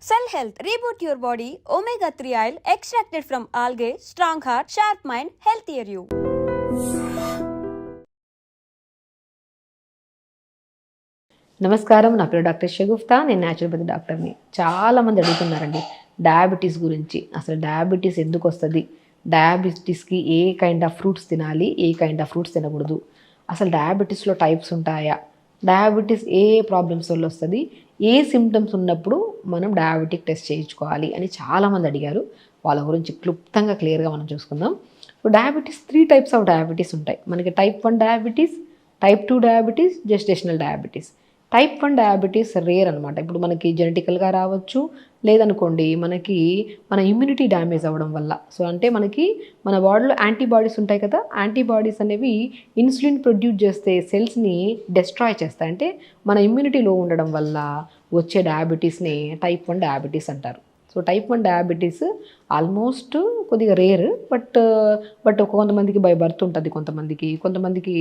Cell Health, reboot your body, omega 3 oil extracted from algae, strong heart, sharp mind, healthier you. నమస్కారం, నా పేరు doctor Shagufta. నేను naturopathy డాక్టర్ని. చాలామంది అడుగుతున్నారండి డయాబెటీస్ గురించి. అసలు డయాబెటీస్ ఎందుకు వస్తుంది, డయాబెటీస్కి ఏ కైండ్ ఆఫ్ ఫ్రూట్స్ తినాలి, ఏ కైండ్ ఆఫ్ ఫ్రూట్స్ తినకూడదు, అసలు డయాబెటీస్లో టైప్స్ ఉంటాయా, డయాబెటీస్ ఏ ప్రాబ్లమ్స్ వల్ల వస్తుంది, ఏ సిమ్టమ్స్ ఉన్నప్పుడు మనం డయాబెటిక్ టెస్ట్ చేయించుకోవాలి అని చాలామంది అడిగారు. వాళ్ళ గురించి క్లుప్తంగా క్లియర్గా మనం చూసుకుందాం. ఇప్పుడు డయాబెటీస్ 3 టైప్స్ ఆఫ్ డయాబెటీస్ ఉంటాయి మనకి. Type 1 diabetes, type 2 diabetes, gestational diabetes. Type 1 diabetes rare అనమాట. ఇప్పుడు మనకి జెనెటికల్గా రావచ్చు, లేదనుకోండి మనకి మన ఇమ్యూనిటీ డ్యామేజ్ అవ్వడం వల్ల. సో అంటే మనకి మన బాడీలో యాంటీబాడీస్ ఉంటాయి కదా, యాంటీబాడీస్ అనేవి ఇన్సులిన్ ప్రొడ్యూస్ చేస్తే సెల్స్ని డెస్ట్రాయ్ చేస్తాయి. అంటే మన ఇమ్యూనిటీ లో ఉండడం వల్ల వచ్చే డయాబెటీస్ని టైప్ 1 డయాబెటీస్ అంటారు. సో టైప్ 1 డయాబెటీస్ ఆల్మోస్ట్ కొద్దిగా రేర్, బట్ కొంతమందికి బై బర్త్ ఉంటుంది, కొంతమందికి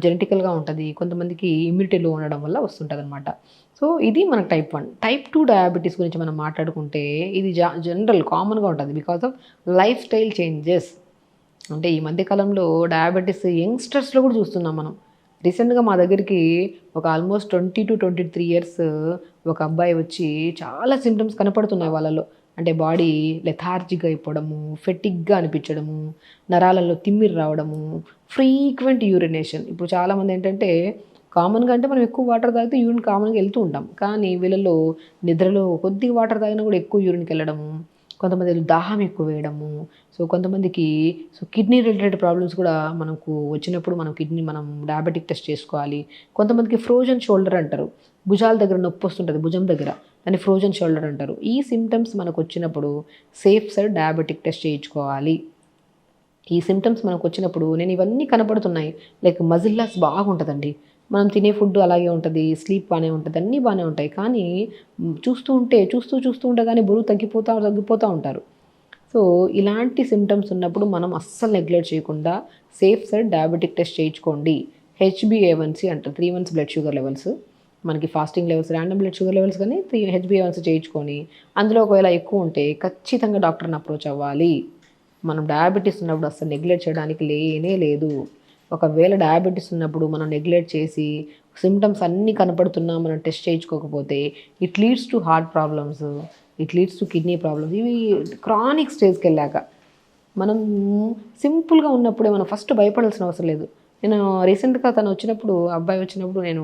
జెనెటికల్గా ఉంటుంది, కొంతమందికి ఇమ్యూనిటీలో ఉండడం వల్ల వస్తుంటుంది అనమాట. సో ఇది మనకు టైప్ 1. టైప్ 2 డయాబెటీస్ గురించి మనం మాట్లాడుకుంటే ఇది జనరల్ కామన్గా ఉంటుంది because of life style changes. అంటే ఈ మధ్యకాలంలో డయాబెటీస్ యంగ్స్టర్స్లో కూడా చూస్తున్నాం మనం. రీసెంట్గా మా దగ్గరికి ఒక ఆల్మోస్ట్ 20 to 23 ఇయర్స్ ఒక అబ్బాయి వచ్చి చాలా సిమ్టమ్స్ కనపడుతున్నాయి వాళ్ళలో. అంటే బాడీ లెథార్జిక్ అయిపోవడము, ఫెటిక్గా అనిపించడము, నరాలలో తిమ్మిరి రావడము, ఫ్రీక్వెంట్ యూరినేషన్. ఇప్పుడు చాలామంది ఏంటంటే కామన్గా అంటే మనం ఎక్కువ వాటర్ తాగితే యూరిన్ కామన్గా వెళ్తూ ఉంటాం, కానీ వీళ్ళలో నిద్రలో కొద్దిగా వాటర్ తాగినా కూడా ఎక్కువ యూరిన్కి వెళ్ళడము, కొంతమంది దాహం ఎక్కువ వేయడము. సో కొంతమందికి కిడ్నీ రిలేటెడ్ ప్రాబ్లమ్స్ కూడా మనకు వచ్చినప్పుడు మనం డయాబెటిక్ టెస్ట్ చేసుకోవాలి. కొంతమందికి ఫ్రోజన్ షోల్డర్ అంటారు, భుజాల దగ్గర నొప్పి వస్తుంటుంది, భుజం దగ్గర, దాన్ని ఫ్రోజన్ షోల్డర్ అంటారు. ఈ సిమ్టమ్స్ మనకు వచ్చినప్పుడు సేఫ్ సైడ్ డయాబెటిక్ టెస్ట్ చేయించుకోవాలి. ఈ సిమ్టమ్స్ మనకు వచ్చినప్పుడు నేను ఇవన్నీ కనపడుతున్నాయి, లైక్ మజిల్ లాస్ బాగుంటుందండి, మనం తినే ఫుడ్ అలాగే ఉంటుంది, స్లీప్ బాగానే ఉంటుంది, అన్నీ బాగానే ఉంటాయి, కానీ చూస్తూ ఉంటే కానీ బరువు తగ్గిపోతూ ఉంటారు. సో ఇలాంటి సిమ్టమ్స్ ఉన్నప్పుడు మనం అస్సలు నెగ్లెక్ట్ చేయకుండా సేఫ్ సైడ్ డయాబెటిక్ టెస్ట్ చేయించుకోండి. HbA1c అంటారు, 3 months బ్లడ్ షుగర్ లెవెల్స్. మనకి fasting levels, random blood sugar levels కానీ HbA1c చేయించుకొని అందులో ఒకవేళ ఎక్కువ ఉంటే ఖచ్చితంగా డాక్టర్ని అప్రోచ్ అవ్వాలి. మనం డయాబెటీస్ ఉన్నప్పుడు అస్సలు నెగ్లెక్ట్ చేయడానికి లేనే లేదు. ఒకవేళ డయాబెటీస్ ఉన్నప్పుడు మనం నెగ్లెక్ట్ చేసి సిమ్టమ్స్ అన్నీ కనపడుతున్నా మనం టెస్ట్ చేయించుకోకపోతే it leads to heart problems, it leads to kidney problems. ఇవి క్రానిక్ స్టేజ్కి వెళ్ళాక. మనం సింపుల్గా ఉన్నప్పుడే మనం ఫస్ట్ భయపడాల్సిన అవసరం లేదు. నేను రీసెంట్గా అబ్బాయి వచ్చినప్పుడు నేను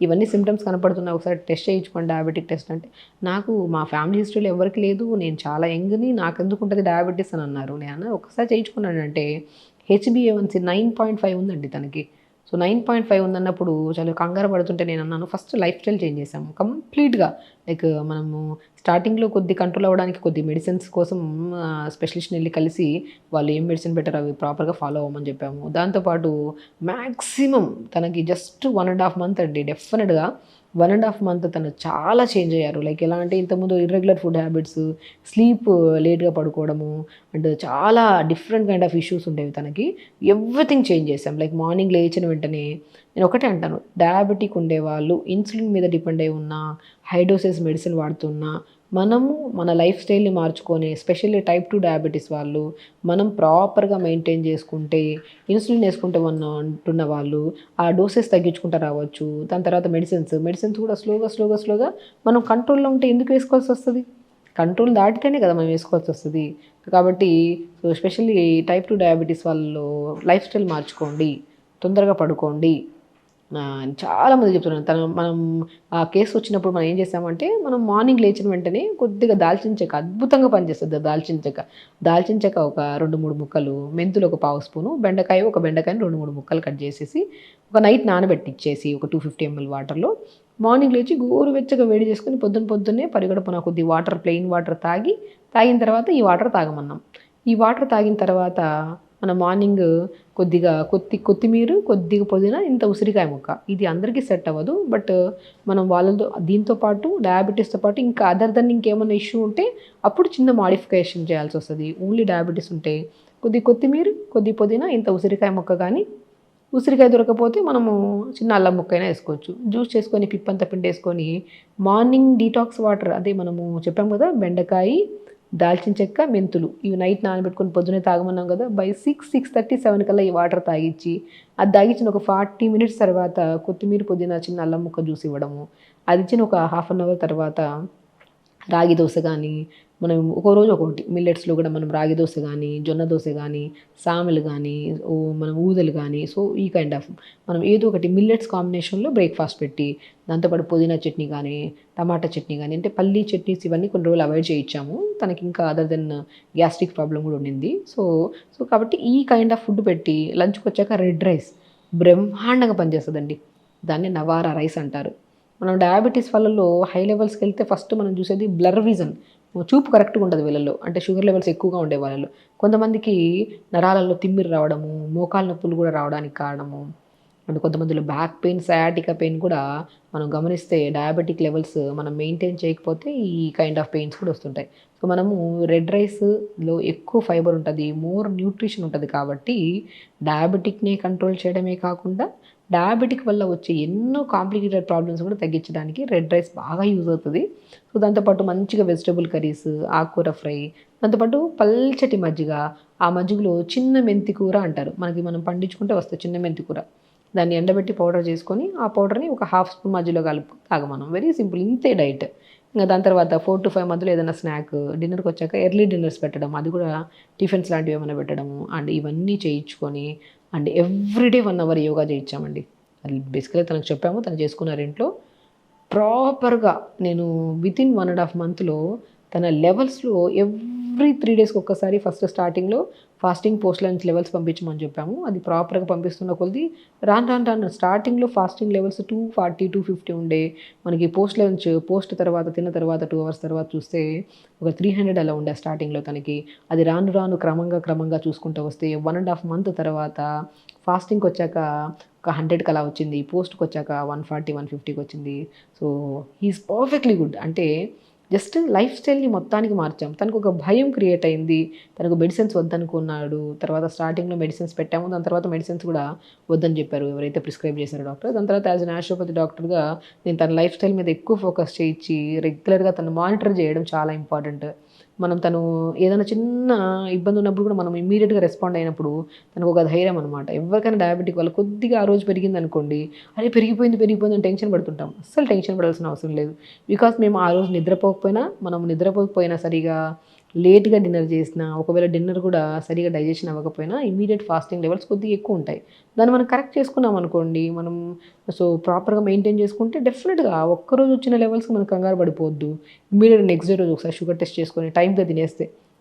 ఇవన్నీ సిమ్టమ్స్ కనపడుతున్నా, ఒకసారి టెస్ట్ చేయించుకోండి డయాబెటిక్ టెస్ట్ అంటే, నాకు మా ఫ్యామిలీ హిస్టరీలో ఎవరికి లేదు, నేను చాలా యంగ్ని, నాకు ఎందుకు ఉంటుంది డయాబెటీస్ అని అన్నారు. నేను ఒకసారి చేయించుకున్నానంటే HbA1c 9.5 ఉందండి తనకి. సో 9.5 ఉందన్నప్పుడు చాలా కంగారు పడుతుంటే నేను అన్నాను, ఫస్ట్ లైఫ్ స్టైల్ చేంజ్ చేసాము కంప్లీట్గా. లైక్ మనము స్టార్టింగ్లో కొద్ది కంట్రోల్ అవ్వడానికి కొద్ది మెడిసిన్స్ కోసం స్పెషలిస్ట్ని వెళ్ళి కలిసి వాళ్ళు ఏం మెడిసిన్ పెట్టారో అవి ప్రాపర్గా ఫాలో అవ్వమని చెప్పాము. దాంతోపాటు మ్యాక్సిమం తనకి జస్ట్ 1.5 month అండి, డెఫినెట్గా 1.5 month తను చాలా చేంజ్ అయ్యారు. లైక్ ఎలా అంటే ఇంతకుముందు ఇర్రెగ్యులర్ ఫుడ్ హ్యాబిట్స్, స్లీప్ లేట్గా పడుకోవడము, అండ్ చాలా డిఫరెంట్ కైండ్ ఆఫ్ ఇష్యూస్ ఉండేవి తనకి. ఎవ్రీథింగ్ చేంజ్ చేసాం. లైక్ మార్నింగ్ లేచిన వెంటనే నేను ఒకటే అంటాను, డయాబెటిక్ ఉండేవాళ్ళు ఇన్సులిన్ మీద డిపెండ్ అయి ఉన్న, హై డోసెస్ మెడిసిన్ వాడుతున్నా, మనము మన లైఫ్ స్టైల్ని మార్చుకొని, ఎస్పెషల్లీ టైప్ 2 డయాబెటీస్ వాళ్ళు మనం ప్రాపర్గా మెయింటైన్ చేసుకుంటే, ఇన్సులిన్ వేసుకుంటే అంటున్న వాళ్ళు ఆ డోసెస్ తగ్గించుకుంటూ రావచ్చు. దాని తర్వాత మెడిసిన్స్ కూడా స్లోగా మనం కంట్రోల్లో ఉంటే ఎందుకు వేసుకోవాల్సి వస్తుంది? కంట్రోల్ దాటితేనే కదా మనం వేసుకోవాల్సి వస్తుంది. కాబట్టి సో ఎస్పెషల్లీ టైప్ 2 డయాబెటీస్ వాళ్ళు లైఫ్ స్టైల్ మార్చుకోండి, తొందరగా పడుకోండి. చాలామంది చెప్తున్నాను. మనం ఆ కేసు వచ్చినప్పుడు మనం ఏం చేసామంటే, మనం మార్నింగ్ లేచిన వెంటనే కొద్దిగా దాల్చిన చెక్క అద్భుతంగా పనిచేస్తుంది. దాల్చిన చెక్క ఒక 2-3 ముక్కలు, మెంతులు ఒక 1/2 స్పూను, ఒక బెండకాయని 2-3 ముక్కలు కట్ చేసేసి ఒక నైట్ నానబెట్టిచ్చేసి ఒక 250 ml వాటర్లో మార్నింగ్ లేచి గోరువెచ్చగా వేడి చేసుకొని పొద్దున్నే పరిగడుపున కొద్ది ప్లెయిన్ వాటర్ తాగిన తర్వాత ఈ వాటర్ తాగమన్నాం. ఈ వాటర్ తాగిన తర్వాత మన మార్నింగ్ కొద్దిగా కొత్తిమీర, కొద్దిగా పుదీనా, ఇంత ఉసిరికాయ ముక్క. ఇది అందరికీ సెట్ అవ్వదు, బట్ మనం దీంతో పాటు డయాబెటీస్తో పాటు ఇంకా అదర్ దెన్ ఇంకేమైనా ఇష్యూ ఉంటే అప్పుడు చిన్న మాడిఫికేషన్ చేయాల్సి వస్తుంది. ఓన్లీ డయాబెటీస్ ఉంటే కొద్దిమీర, కొద్ది పుదీనా, ఇంత ఉసిరికాయ ముక్క కానీ ఉసిరికాయ దొరకకపోతే మనము చిన్న అల్లం ముక్కైనా వేసుకోవచ్చు. జ్యూస్ చేసుకొని పిప్పంతా పిండేసుకొని మార్నింగ్ డీటాక్స్ వాటర్, అదే మనము చెప్పాం కదా, బెండకాయ, దాల్చిన చెక్క, మెంతులు ఇవి నైట్ నానబెట్టుకొని పొద్దునే తాగమన్నాం కదా, బై 6:30, 7 కల్లా ఈ వాటర్ తాగించి, అది తాగించిన ఒక 40 మినిట్స్ తర్వాత కొత్తిమీర, పుదీనా, చిన్న అల్లం ముక్క జ్యూస్ ఇవ్వడము, అది ఇచ్చిన ఒక హాఫ్ అన్ అవర్ తర్వాత రాగి దోశ కానీ, మనం ఒక్కో రోజు ఒక్కొక్కటి మిల్లెట్స్లో కూడా మనం రాగి దోశ కానీ, జొన్న దోశ కానీ, సామెలు కానీ, మనం ఊదలు కానీ, సో ఈ కైండ్ ఆఫ్ మనం ఏదో ఒకటి మిల్లెట్స్ కాంబినేషన్లో బ్రేక్ఫాస్ట్ పెట్టి, దాంతోపాటు పుదీనా చట్నీ కానీ, టమాటా చట్నీ కానీ, అంటే పల్లీ చట్నీస్ ఇవన్నీ కొన్ని రోజులు అవాయిడ్ చేయించాము. తనకి ఇంకా అదర్ దెన్ గ్యాస్ట్రిక్ ప్రాబ్లం కూడా ఉండింది. సో సో కాబట్టి ఈ కైండ్ ఆఫ్ ఫుడ్ పెట్టి లంచ్కి వచ్చాక రెడ్ రైస్ బ్రహ్మాండంగా పనిచేస్తుందండి. దాన్ని నవారా రైస్ అంటారు. మనం డయాబెటీస్ వాళ్ళలో హై లెవెల్స్కి వెళ్తే ఫస్ట్ మనం చూసేది బ్లర్ విజన్, చూపు కరెక్ట్గా ఉండదు వీళ్ళలో, అంటే షుగర్ లెవెల్స్ ఎక్కువగా ఉండే వాళ్ళలో. కొంతమందికి నరాలలో తిమ్మిరి రావడము, మోకాలు నొప్పులు కూడా రావడానికి కారణము, అండ్ కొంతమందిలో బ్యాక్ పెయిన్, సయాటికా పెయిన్ కూడా మనం గమనిస్తే డయాబెటిక్ లెవెల్స్ మనం మెయింటైన్ చేయకపోతే ఈ కైండ్ ఆఫ్ పెయిన్స్ కూడా వస్తుంటాయి. సో మనము రెడ్ రైస్లో ఎక్కువ ఫైబర్ ఉంటుంది, మోర్ న్యూట్రిషన్ ఉంటుంది. కాబట్టి డయాబెటిక్ని కంట్రోల్ చేయడమే కాకుండా డయాబెటిక్ వల్ల వచ్చే ఎన్నో కాంప్లికేటెడ్ ప్రాబ్లమ్స్ కూడా తగ్గించడానికి రెడ్ రైస్ బాగా యూజ్ అవుతుంది. సో దాంతోపాటు మంచిగా వెజిటబుల్ కర్రీస్, ఆకుకూర ఫ్రై, దాంతోపాటు పల్చటి మజ్జిగ, ఆ మజ్జిగలో చిన్న మెంతి కూర అంటారు, మనం పండించుకుంటే వస్తుంది చిన్న మెంతి కూర, దాన్ని ఎండబెట్టి పౌడర్ చేసుకొని ఆ పౌడర్ని ఒక హాఫ్ స్పూన్ మధ్యలో కలుపు తాగమనం. వెరీ సింపుల్, ఇంతే డైట్. ఇంకా దాని తర్వాత 4 to 5 మధ్యలో ఏదైనా స్నాక్, డిన్నర్కి వచ్చాక ఎర్లీ డిన్నర్స్ పెట్టడం, అది కూడా టిఫిన్స్ లాంటివి ఏమైనా పెట్టడము, అండ్ ఇవన్నీ చేయించుకొని అండ్ ఎవ్రీడే 1 hour యోగా చేయించామండి. అది బేసికల్గా తనకు చెప్పాము, తను చేసుకున్నారు ఇంట్లో ప్రాపర్గా. నేను వితిన్ 1.5 monthలో తన లెవెల్స్లో ఎవ్రీ 3 daysకి ఒక్కసారి ఫస్ట్ స్టార్టింగ్లో ఫాస్టింగ్ పోస్ట్ లంచ్ లెవెల్స్ పంపించమని చెప్పాము. అది ప్రాపర్గా పంపిస్తున్న కొద్ది రాను స్టార్టింగ్లో ఫాస్టింగ్ లెవెల్స్ 240, 250 ఉండే, మనకి పోస్ట్ తర్వాత తిన్న తర్వాత 2 hours తర్వాత చూస్తే ఒక 300 అలా ఉండే స్టార్టింగ్లో తనకి. అది రాను క్రమంగా చూసుకుంటూ వస్తే 1.5 month తర్వాత ఫాస్టింగ్కి వచ్చాక ఒక 100కి అలా వచ్చింది, పోస్ట్కి వచ్చాక 140, 150కి వచ్చింది. So he is perfectly good. అంటే జస్ట్ లైఫ్ స్టైల్ని మొత్తానికి మార్చాం. తనకు ఒక భయం క్రియేట్ అయింది, తనకు మెడిసిన్స్ వద్దనుకున్నాడు. తర్వాత స్టార్టింగ్లో మెడిసిన్స్ పెట్టాము, దాని తర్వాత మెడిసిన్స్ కూడా వద్దని చెప్పారు ఎవరైతే ప్రిస్క్రైబ్ చేశారో డాక్టర్. దాని తర్వాత యాజ్ అ న్యాచురోపతి డాక్టర్గా నేను తన లైఫ్ స్టైల్ మీద ఎక్కువ ఫోకస్ చేయించి రెగ్యులర్గా తను మానిటర్ చేయడం చాలా ఇంపార్టెంట్. తను ఏదైనా చిన్న ఇబ్బంది ఉన్నప్పుడు కూడా మనం ఇమీడియట్గా రెస్పాండ్ అయినప్పుడు తనకు ఒక ధైర్యం అనమాట. ఎవరికైనా డయాబెటిక్ వల్ల కొద్దిగా ఆ రోజు పెరిగింది అనుకోండి, అరే పెరిగిపోయింది అని టెన్షన్ పడుతుంటాం. అస్సలు టెన్షన్ పడాల్సిన అవసరం లేదు. బికాస్ మేము ఆ రోజు నిద్రపోకపోయినా సరిగా లేట్గా డిన్నర్ చేసినా, ఒకవేళ డిన్నర్ కూడా సరిగా డైజెషన్ అవ్వకపోయినా ఇమీడియట్ ఫాస్టింగ్ లెవెల్స్ కొద్దిగా ఎక్కువ ఉంటాయి. దాన్ని మనం కరెక్ట్ చేసుకున్నాం అనుకోండి, మనం సో ప్రాపర్గా మెయింటైన్ చేసుకుంటే డెఫినెట్గా ఒక్కరోజు వచ్చిన లెవెల్స్కి మనం కంగారు పడిపోవద్దు. ఇమీడియట్ నెక్స్ట్ డే రోజు ఒకసారి షుగర్ టెస్ట్ చేసుకొని టైంగా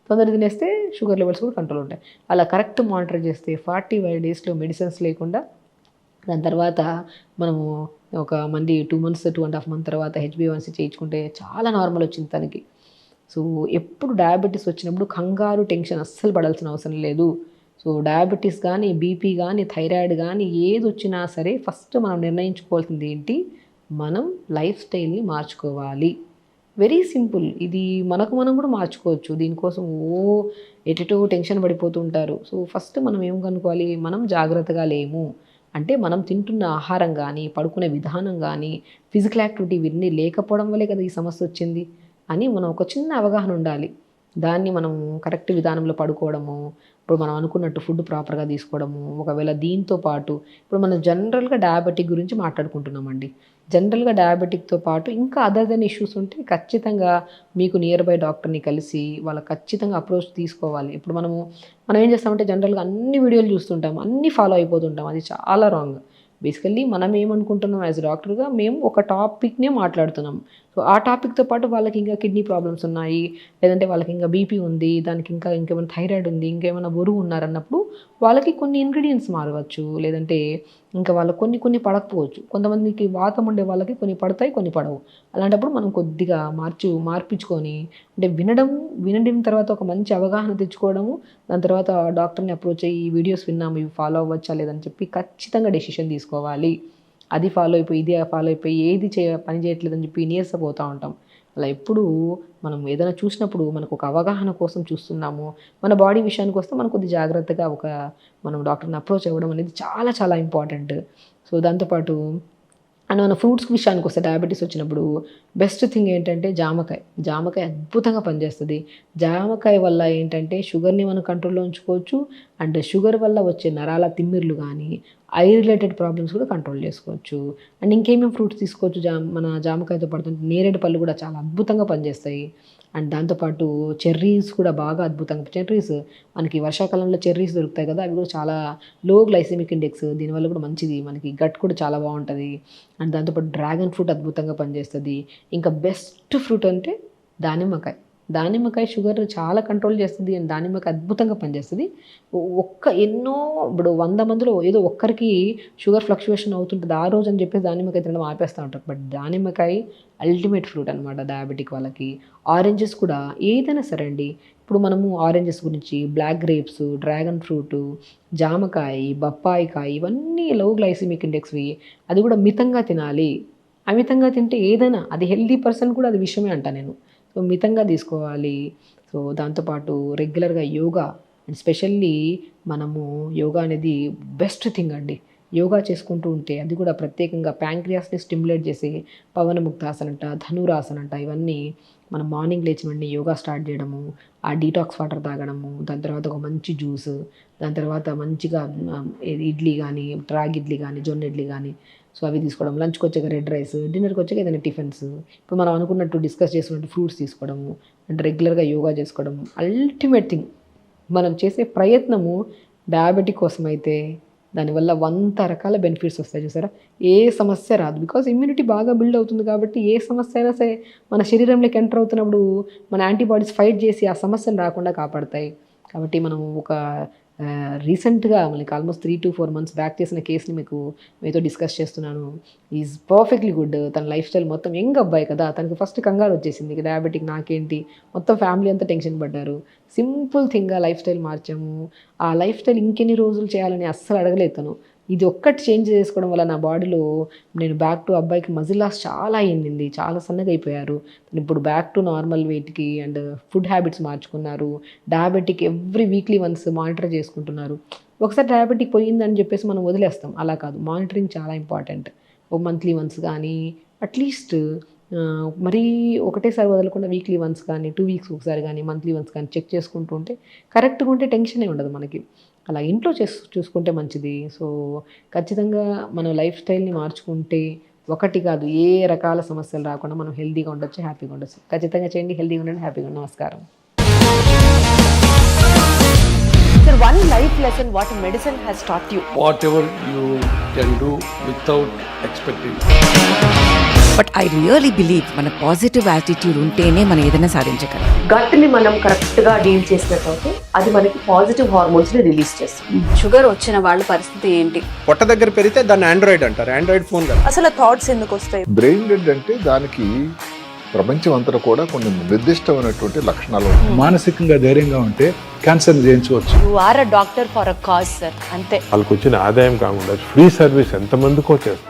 తొందరగా తినేస్తే షుగర్ లెవెల్స్ కూడా కంట్రోల్ ఉంటాయి. అలా కరెక్ట్ మానిటర్ చేస్తే 45 daysలో మెడిసిన్స్ లేకుండా, దాని తర్వాత మనము ఒక 2 months, 2.5 months తర్వాత HbA1c చేయించుకుంటే చాలా నార్మల్ వచ్చింది తనకి. సో ఎప్పుడు డయాబెటీస్ వచ్చినప్పుడు కంగారు, టెన్షన్ అస్సలు పడాల్సిన అవసరం లేదు. సో డయాబెటీస్ కానీ, బీపీ కానీ, థైరాయిడ్ కానీ ఏది వచ్చినా సరే ఫస్ట్ మనం నిర్ణయించుకోవాల్సింది ఏంటి, మనం లైఫ్ స్టైల్ని మార్చుకోవాలి. Very simple. ఇది మనం కూడా మార్చుకోవచ్చు. దీనికోసం ఎటెటో టెన్షన్ పడిపోతూ ఉంటారు. సో ఫస్ట్ మనం ఏం కనుక్కోవాలి, మనం జాగ్రత్తగా లేము అంటే మనం తింటున్న ఆహారం కానీ, పడుకునే విధానం కానీ, ఫిజికల్ యాక్టివిటీ ఇవన్నీ లేకపోవడం వల్లే కదా ఈ సమస్య వచ్చింది అని మనం ఒక చిన్న అవగాహన ఉండాలి. దాన్ని మనం కరెక్ట్ విధానంలో పడుకోవడము, ఇప్పుడు మనం అనుకున్నట్టు ఫుడ్ ప్రాపర్గా తీసుకోవడము, ఒకవేళ దీంతో పాటు ఇప్పుడు మనం జనరల్గా డయాబెటిక్ గురించి మాట్లాడుకుంటున్నామండి. జనరల్గా డయాబెటిక్తో పాటు ఇంకా అదర్ దెన్ ఇష్యూస్ ఉంటే ఖచ్చితంగా మీకు నియర్ బై డాక్టర్ని కలిసి వాళ్ళ ఖచ్చితంగా అప్రోచ్ తీసుకోవాలి. ఇప్పుడు మనం ఏం చేస్తామంటే జనరల్గా అన్ని వీడియోలు చూస్తుంటాం, అన్నీ ఫాలో అయిపోతుంటాం. అది చాలా రాంగ్. బేసికల్లీ మనం ఏమనుకుంటున్నాం యాజ్ డాక్టర్గా, మేము ఒక టాపిక్నే మాట్లాడుతున్నాం. సో ఆ టాపిక్తో పాటు వాళ్ళకి ఇంకా కిడ్నీ ప్రాబ్లమ్స్ ఉన్నాయి, లేదంటే వాళ్ళకి ఇంకా బీపీ ఉంది, దానికి ఇంకేమైనా థైరాయిడ్ ఉంది, ఇంకేమైనా బరువు ఉన్నారన్నప్పుడు వాళ్ళకి కొన్ని ఇంగ్రీడియంట్స్ మారవచ్చు, లేదంటే ఇంకా వాళ్ళకి కొన్ని పడకపోవచ్చు. కొంతమందికి వాతం ఉండే వాళ్ళకి కొన్ని పడతాయి, కొన్ని పడవు. అలాంటప్పుడు మనం కొద్దిగా మార్పించుకొని, అంటే వినడం తర్వాత ఒక మంచి అవగాహన తెచ్చుకోవడము, దాని తర్వాత డాక్టర్ని అప్రోచ్ అయ్యి ఈ వీడియోస్ విన్నాము, ఇవి ఫాలో అవ్వచ్చా లేదని చెప్పి ఖచ్చితంగా డెసిషన్ తీసుకోవాలి. అది ఫాలో అయిపోయి ఏది పని చేయట్లేదని చెప్పి నీరసపోతూ ఉంటాం. అలా ఎప్పుడు మనం ఏదైనా చూసినప్పుడు మనకు ఒక అవగాహన కోసం చూస్తున్నాము, మన బాడీ విషయానికి వస్తే మనం కొద్ది జాగ్రత్తగా మనం డాక్టర్ని అప్రోచ్ అవ్వడం అనేది చాలా చాలా ఇంపార్టెంట్. సో దాంతోపాటు అండ్ మన ఫ్రూట్స్ విషయానికి వస్తే డయాబెటీస్ వచ్చినప్పుడు బెస్ట్ థింగ్ ఏంటంటే జామకాయ అద్భుతంగా పనిచేస్తుంది. జామకాయ వల్ల ఏంటంటే షుగర్ని మనం కంట్రోల్లో ఉంచుకోవచ్చు, అండ్ షుగర్ వల్ల వచ్చే నరాల తిమ్మిర్లు కానీ ఐ రిలేటెడ్ ప్రాబ్లమ్స్ కూడా కంట్రోల్ చేసుకోవచ్చు. అండ్ ఇంకేమేమి ఫ్రూట్స్ తీసుకోవచ్చు మన జామకాయతో పడుతుంటే నేరేడు పళ్ళు కూడా చాలా అద్భుతంగా పనిచేస్తాయి. అండ్ దాంతోపాటు చెర్రీస్ కూడా బాగా అద్భుతంగా, చెర్రీస్ మనకి వర్షాకాలంలో చెర్రీస్ దొరుకుతాయి కదా, అవి కూడా చాలా లో గ్లైసెమిక్ ఇండెక్స్, దీనివల్ల కూడా మంచిది, మనకి గట్ కూడా చాలా బాగుంటుంది. అండ్ దాంతోపాటు డ్రాగన్ ఫ్రూట్ అద్భుతంగా పనిచేస్తుంది. ఇంకా బెస్ట్ ఫ్రూట్ అంటే దానిమ్మకాయ షుగర్ చాలా కంట్రోల్ చేస్తుంది, అండ్ దానిమ్మకాయ అద్భుతంగా పనిచేస్తుంది. ఇప్పుడు 100 మందిలో ఏదో ఒక్కరికి షుగర్ ఫ్లక్చువేషన్ అవుతుంటుంది ఆ రోజు అని చెప్పేసి దానిమ్మకాయ తినడం ఆపేస్తూ ఉంటారు. బట్ దానిమ్మకాయ అల్టిమేట్ ఫ్రూట్ అనమాట డయాబెటిక్ వాళ్ళకి. ఆరెంజెస్ కూడా ఏదైనా సరే అండి, ఇప్పుడు మనము ఆరెంజెస్ గురించి, బ్లాక్ గ్రేప్స్, డ్రాగన్ ఫ్రూటు, జామకాయ, బొప్పాయికాయ, ఇవన్నీ లో గ్లైసిమిక్ ఇండెక్స్వి. అది కూడా మితంగా తినాలి. అమితంగా తింటే ఏదైనా అది హెల్దీ పర్సన్ కూడా అది విషయమే అంట నేను. సో మితంగా తీసుకోవాలి. సో దాంతోపాటు రెగ్యులర్గా యోగా, అండ్ స్పెషల్లీ మనము యోగా అనేది బెస్ట్ థింగ్ అండి. యోగా చేసుకుంటూ ఉంటే అది కూడా ప్రత్యేకంగా ప్యాంక్రియాస్ని స్టిమ్యులేట్ చేసి పవనముక్తాసన అంట, ధనురాసన అంట, ఇవన్నీ మనం మార్నింగ్ లేచిన వెంటనే యోగా స్టార్ట్ చేయడము, ఆ డీటాక్స్ వాటర్ తాగడము, దాని తర్వాత ఒక మంచి జ్యూస్, దాని తర్వాత మంచిగా ఇడ్లీ కానీ, రాగి ఇడ్లీ కానీ, జొన్న ఇడ్లీ కానీ, సో అవి తీసుకోవడం, లంచ్కి వచ్చాక రెడ్ రైస్, డిన్నర్కి వచ్చాక ఏదైనా టిఫిన్స్, ఇప్పుడు మనం అనుకున్నట్టు డిస్కస్ చేసుకున్నట్టు ఫ్రూట్స్ తీసుకోవడము, అండ్ రెగ్యులర్గా యోగా చేసుకోవడం. అల్టిమేట్ థింగ్ మనం చేసే ప్రయత్నము డయాబెటిక్ కోసం అయితే దానివల్ల 100 రకాల బెనిఫిట్స్ వస్తాయి. చూసారా, ఏ సమస్య రాదు. బికాజ్ ఇమ్యూనిటీ బాగా బిల్డ్ అవుతుంది కాబట్టి ఏ సమస్య అయినా సరే మన శరీరంలోకి ఎంటర్ అవుతున్నప్పుడు మన యాంటీబాడీస్ ఫైట్ చేసి ఆ సమస్యను రాకుండా కాపాడతాయి. కాబట్టి మనం రీసెంట్గా మనకి ఆల్మోస్ట్ 3 to 4 months బ్యాక్ చేసిన కేసుని మీతో డిస్కస్ చేస్తున్నాను. Is perfectly good. తన లైఫ్ స్టైల్ మొత్తం యంగ్ అబ్బాయి కదా, తనకి ఫస్ట్ కంగారు వచ్చేసింది డయాబెటిక్ నాకేంటి, మొత్తం ఫ్యామిలీ అంతా టెన్షన్ పడ్డారు. సింపుల్ థింగ్గా లైఫ్ స్టైల్ మార్చాము. ఆ లైఫ్ స్టైల్ ఇంకెన్ని రోజులు చేయాలని అస్సలు అడగలేదు తను. ఇది ఒక్కటి చేంజ్ చేసుకోవడం వల్ల నా బాడీలో నేను బ్యాక్ టు అబ్బాయికి మజిల్ లాస్ చాలా అయ్యింది, చాలా సన్నగా అయిపోయారు. ఇప్పుడు బ్యాక్ టు నార్మల్ వెయిట్కి, అండ్ ఫుడ్ హ్యాబిట్స్ మార్చుకున్నారు. Diabetic every weekly once monitor చేసుకుంటున్నారు. ఒకసారి డయాబెటిక్ పోయిందని చెప్పేసి మనం వదిలేస్తాం, అలా కాదు. మానిటరింగ్ చాలా ఇంపార్టెంట్. ఓ మంత్లీ వన్స్ కానీ, అట్లీస్ట్ మరీ ఒకటేసారి వదలకుండా వీక్లీ వన్స్ కానీ, 2 weeks ఒకసారి కానీ, మంత్లీ వన్స్ కానీ చెక్ చేసుకుంటూ ఉంటే కరెక్ట్గా ఉంటే టెన్షనే ఉండదు మనకి. అలా ఇంట్లో చూసుకుంటే మంచిది. సో ఖచ్చితంగా మన లైఫ్ స్టైల్ని మార్చుకుంటే ఒకటి కాదు, ఏ రకాల సమస్యలు రాకుండా మనం హెల్తీగా ఉండొచ్చు, హ్యాపీగా ఉండొచ్చు. ఖచ్చితంగా చేయండి, హెల్తీగా ఉండండి, హ్యాపీగా ఉండండి. నమస్కారం. Sir, one life lesson what medicine has taught you. Whatever you can do without expecting. But I really believe మన పాజిటివ్ యాటిట్యూడ్ ఉంటేనే మనం ఏదైనా సాధించగలం. గట్ని మనం కరెక్ట్గా డీల్ చేసినట్లయితే అది మనకి పాజిటివ్ హార్మోన్స్ని రిలీజ్ చేస్తుంది. షుగర్ వచ్చిన వాళ్ళ పరిస్థితి ఏంటి? పొట్ట దగ్గర పెరిగితే దాన్ని ఆండ్రాయిడ్ అంటారు, ఆండ్రాయిడ్ ఫోన్ కదా. అసలు థాట్స్ ఎందుకు వస్తాయి? బ్రెయిన్ డెడ్ అంటే దానికి ప్రపంచం అంతా కూడా కొన్ని నిర్దిష్టమైనటువంటి లక్షణాలు ఉన్నాయి. మానసికంగా ధైర్యంగా ఉంటే క్యాన్సర్ జయించవచ్చు. You are a doctor for a cause sir, అంతే. వాళ్ళకి వచ్చిన ఆదాయం కాకుండా ఫ్రీ సర్వీస్ ఎంతమందికో చేస్తారు.